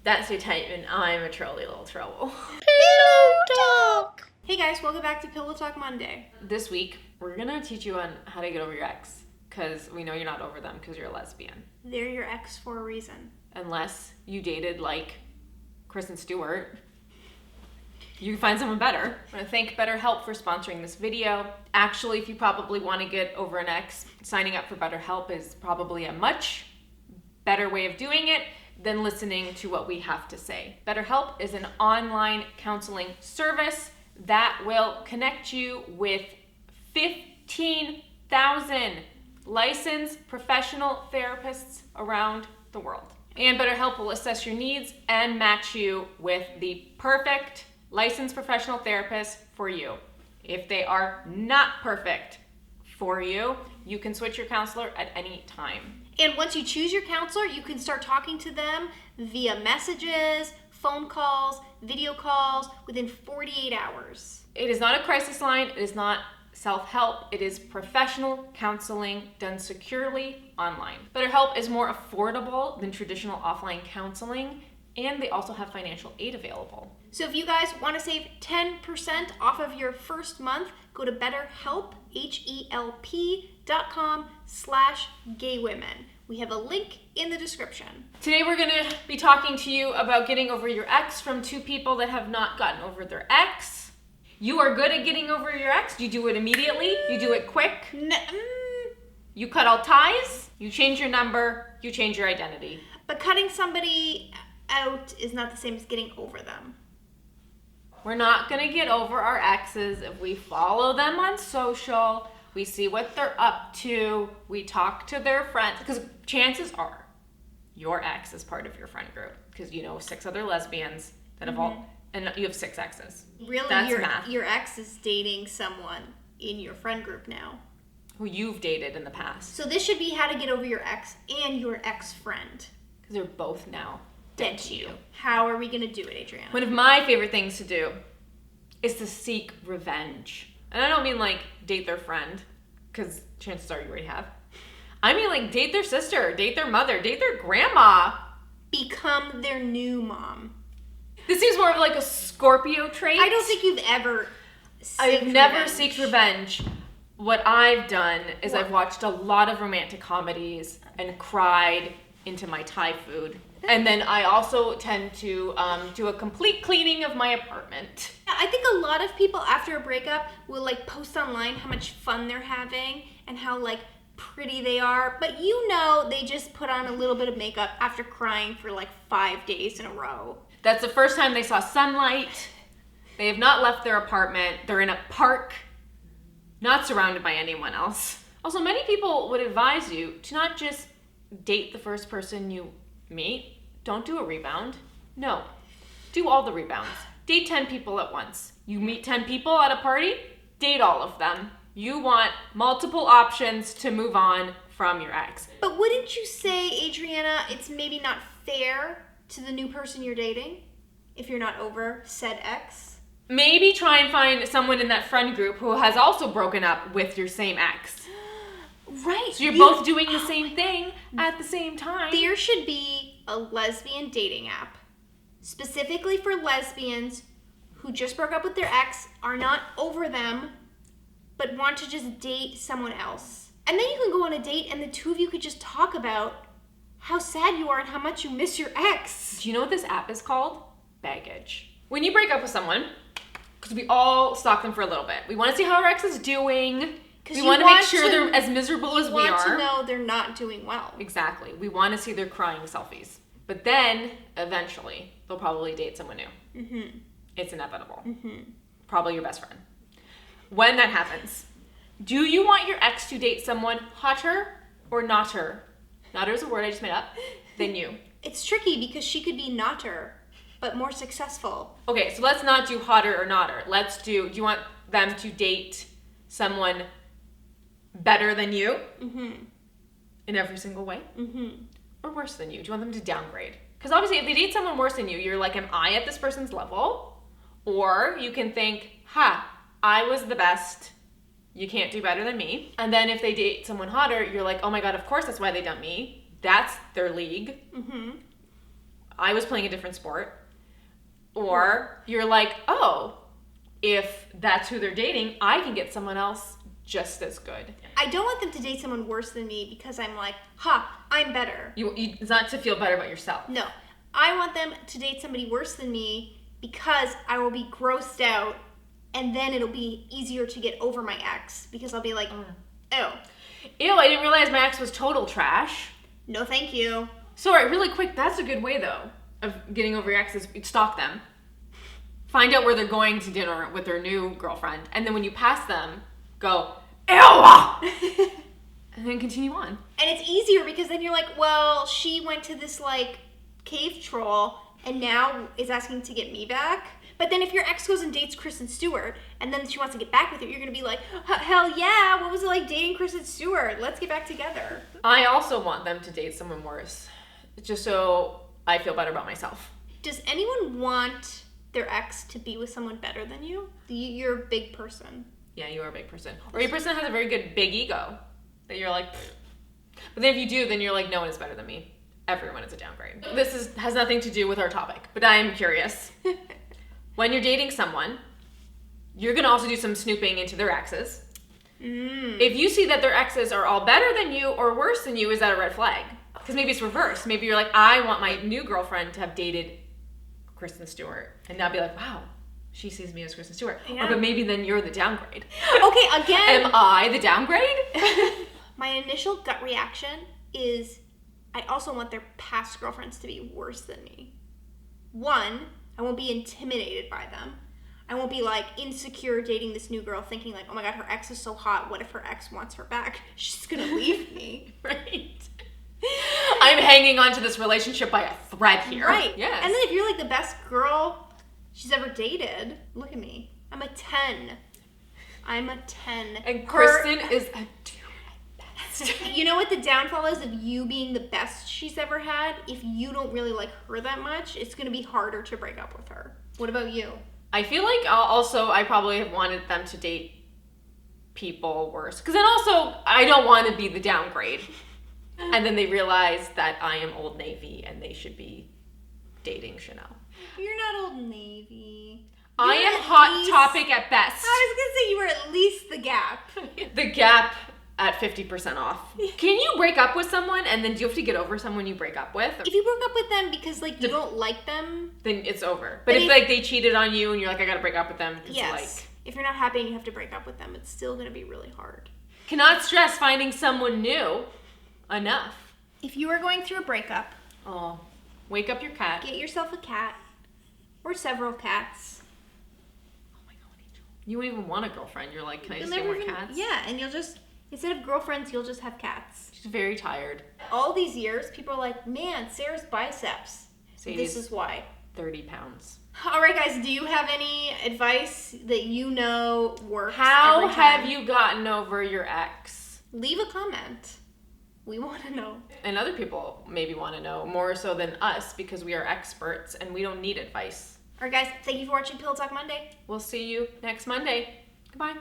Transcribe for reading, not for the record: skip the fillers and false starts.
That's your type, and I'm a trolly little trouble. Pillow Talk! Hey guys, welcome back to Pillow Talk Monday. This week, we're gonna teach you on how to get over your ex, because we know you're not over them because you're a lesbian. They're your ex for a reason. Unless you dated, like, Kristen Stewart. You can find someone better. I want to thank BetterHelp for sponsoring this video. Actually, if you probably want to get over an ex, signing up for BetterHelp is probably a much better way of doing it than listening to what we have to say. BetterHelp is an online counseling service that will connect you with 15,000 licensed professional therapists around the world. And BetterHelp will assess your needs and match you with the perfect licensed professional therapist for you. If they are not perfect for you, you can switch your counselor at any time. And once you choose your counselor, you can start talking to them via messages, phone calls, video calls within 48 hours. It is not a crisis line. It is not self-help. It is professional counseling done securely online. BetterHelp is more affordable than traditional offline counseling, and they also have financial aid available. So if you guys want to save 10% off of your first month, go to BetterHelp, HELP.com/gaywomen. We have a link in the description. Today we're going to be talking to you about getting over your ex from two people that have not gotten over their ex. You are good at getting over your ex. You do it immediately. You do it quick. You cut all ties. You change your number. You change your identity. But cutting somebody out is not the same as getting over them. We're not going to get over our exes if we follow them on social, we see what they're up to, we talk to their friends, because chances are your ex is part of your friend group, because you know 6 other lesbians that have all, and you have 6 exes. Really, that's math. Your ex is dating someone in your friend group now. Who you've dated in the past. So this should be how to get over your ex and your ex-friend. Because they're both now dead to you. How are we going to do it, Adriana? One of my favorite things to do is to seek revenge. And I don't mean like date their friend, because chances are you already have. I mean like date their sister, date their mother, date their grandma. Become their new mom. This seems more of like a Scorpio trait. I don't think you've ever I've never seeked revenge. What I've done is I've watched a lot of romantic comedies and cried into my Thai food. And then I also tend to do a complete cleaning of my apartment. I think a lot of people after a breakup will like post online how much fun they're having and how like pretty they are. But you know they just put on a little bit of makeup after crying for like 5 days in a row. That's the first time they saw sunlight. They have not left their apartment. They're in a park, not surrounded by anyone else. Also, many people would advise you to not just date the first person you meet. Don't do a rebound. No. Do all the rebounds. Date 10 people at once. You meet 10 people at a party, date all of them. You want multiple options to move on from your ex. But wouldn't you say, Adriana, it's maybe not fair to the new person you're dating if you're not over said ex? Maybe try and find someone in that friend group who has also broken up with your same ex. Right. So you're both doing the same thing at the same time. There should be a lesbian dating app specifically for lesbians who just broke up with their ex, are not over them, but want to just date someone else. And then you can go on a date and the two of you could just talk about how sad you are and how much you miss your ex. Do you know what this app is called? Baggage. When you break up with someone, because we all stalk them for a little bit, we want to see how our ex is doing. We want to make sure they're as miserable as we are. You want to know they're not doing well. Exactly. We want to see their crying selfies. But then, eventually, they'll probably date someone new. Mm-hmm. It's inevitable. Mm-hmm. Probably your best friend. When that happens, do you want your ex to date someone hotter or notter? Notter is a word I just made up. Than you. It's tricky because she could be notter, but more successful. Okay, so let's not do hotter or notter. Do you want them to date someone better than you in every single way? Or worse than you? Do you want them to downgrade? Because obviously if they date someone worse than you, you're like, am I at this person's level? Or you can think, I was the best. You can't do better than me. And then if they date someone hotter, you're like, oh my God, of course that's why they dumped me. That's their league. I was playing a different sport. Or you're like, oh, if that's who they're dating, I can get someone else just as good. I don't want them to date someone worse than me because I'm like, I'm better. It's not to feel better about yourself. No. I want them to date somebody worse than me because I will be grossed out, and then it'll be easier to get over my ex because I'll be like, ew. Ew, I didn't realize my ex was total trash. No, thank you. Sorry, really quick, that's a good way, though, of getting over your exes. Stalk them. Find out where they're going to dinner with their new girlfriend. And then when you pass them, go, ew! And then continue on. And it's easier because then you're like, well, she went to this, like, cave troll and now is asking to get me back. But then if your ex goes and dates Kristen Stewart and then she wants to get back with you, you're going to be like, hell yeah, what was it like dating Kristen Stewart? Let's get back together. I also want them to date someone worse, just so I feel better about myself. Does anyone want their ex to be with someone better than you? You're a big person. Yeah, you are a big person. Or your person has a very good big ego that you're like, pfft. But then if you do, then you're like, no one is better than me. Everyone is a downgrade. This has nothing to do with our topic, but I am curious. When you're dating someone, you're going to also do some snooping into their exes. If you see that their exes are all better than you or worse than you, is that a red flag? Because maybe it's reversed. Maybe you're like, I want my new girlfriend to have dated Kristen Stewart. And now be like, wow, she sees me as Kristen Stewart. Yeah. Or, but maybe then you're the downgrade. Okay, again. Am I the downgrade? My initial gut reaction is I also want their past girlfriends to be worse than me. One, I won't be intimidated by them. I won't be like insecure dating this new girl thinking like, oh my god, her ex is so hot. What if her ex wants her back? She's gonna leave me. Right. I'm hanging on to this relationship by a thread here. Right. Yes. And then if you're like the best girl she's ever dated, look at me. I'm a 10. I'm a 10. And Kristen is a 2 at best. You know what the downfall is of you being the best she's ever had? If you don't really like her that much, it's going to be harder to break up with her. What about you? I feel like I probably have wanted them to date people worse. Because then also, I don't want to be the downgrade. And then they realize that I am Old Navy and they should be dating Chanel. You're not Old Navy. I am Hot Topic at best. I was going to say you were at least the Gap. The Gap at 50% off. Can you break up with someone and then do you have to get over someone you break up with? If you broke up with them because like you don't like them, then it's over. But if like they cheated on you and you're like, I gotta break up with them, it's like, if you're not happy and you have to break up with them, it's still gonna be really hard. Cannot stress finding someone new enough. If you are going through a breakup, wake up your cat. Get yourself a cat or several cats. Oh my god, Angel. You won't even want a girlfriend. You're like, can I just get more cats? Yeah, and you'll just, instead of girlfriends, you'll just have cats. She's very tired. All these years, people are like, man, Sarah's biceps. Sadie's this is why. 30 pounds. All right, guys, do you have any advice that you know works? How have you gotten over your ex? Leave a comment. We want to know. And other people maybe want to know more so than us because we are experts and we don't need advice. All right, guys, thank you for watching Pillow Talk Monday. We'll see you next Monday. Goodbye.